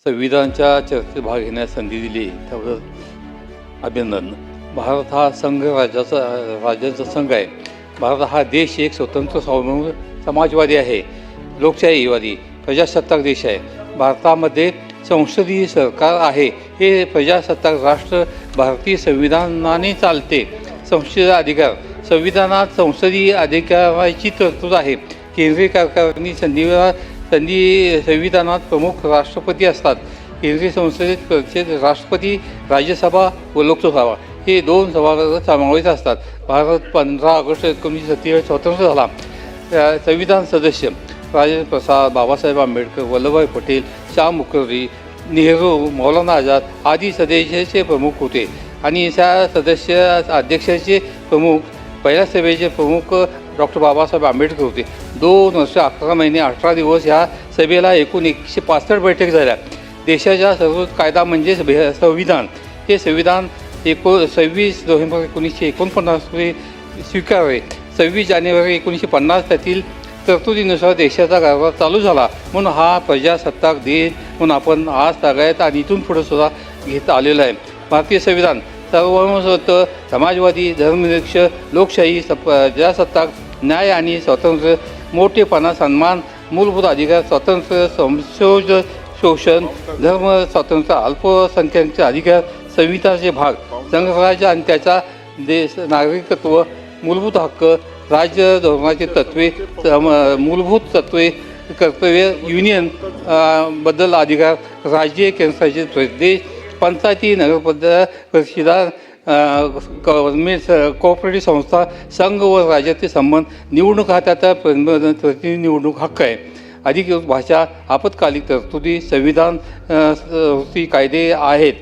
संविधानाच्या चर्चेत भाग घेण्यास संधी दिली त्याबद्दल अभिनंदन. भारत हा राज्यांचा संघ आहे. भारत हा देश एक स्वतंत्र सार्वभौम समाजवादी आहे, लोकशाहीवादी प्रजासत्ताक देश आहे. भारतामध्ये संसदीय सरकार आहे. हे प्रजासत्ताक राष्ट्र भारतीय संविधानाने चालते. संसदीय अधिकार संविधानात संसदीय अधिकाराची तरतूद आहे. केंद्रीय सरकारनी संविधानात प्रमुख राष्ट्रपती असतात. केंद्रीय संसदेत राष्ट्रपती, राज्यसभा व लोकसभा हे दोन सभागृह समावेश असतात. भारत 15 ऑगस्ट 1947 स्वतंत्र झाला. संविधान सदस्य राजेंद्र प्रसाद, बाबासाहेब आंबेडकर, वल्लभभाई पटेल, श्याम मुखर्जी, नेहरू, मौलाना आझाद आदी सदस्याचे प्रमुख होते. आणि त्या सदस्य अध्यक्षाचे प्रमुख पहिल्या सभेचे प्रमुख डॉक्टर बाबासाहेब आंबेडकर होते. 2 वर्ष 11 महिने 18 दिवस ह्या सभेला एकूण 165 बैठक झाल्या. देशाचा सर्वोच्च कायदा म्हणजे संविधान. हे संविधान 26 नोव्हेंबर 1949 रोजी स्वीकारले. 26 जानेवारी 1950 त्यातील तरतुदीनुसार देशाचा कारभार चालू झाला. म्हणून हा प्रजासत्ताक देश म्हणून आपण आज सगळ्यात आणि इथून पुढे सुद्धा घेत आलेलं आहे. भारतीय संविधान सार्वभौमत्व, समाजवादी, धर्मनिरपेक्ष, लोकशाही, प्रजासत्ताक, न्याय आणि स्वातंत्र्य, मोठेपणा, सन्मान, मूलभूत अधिकार, स्वातंत्र्य, शोषण, धर्म स्वातंत्र्य, अल्पसंख्याकांचे अधिकार, संविधानाचे भाग, संघराज्य आणि त्याचा देश, नागरिकत्व, मूलभूत हक्क, राज्य धोरणाची तत्त्वे, मूलभूत तत्त्वे, कर्तव्य, युनियन बद्दल अधिकार, राज्य केंद्रशासित प्रदेश, पंचायती, नगरपरिषदा, गव्हर्नमेंट, कोऑपरेटिव्ह संस्था, संघ व राज्यातील संबंध, निवडणूक हा त्याचा प्रतिनिधी निवडणूक हक्क आहे. अधिकृत भाषा, आपत्कालीन तरतुदी, संविधान कायदे आहेत.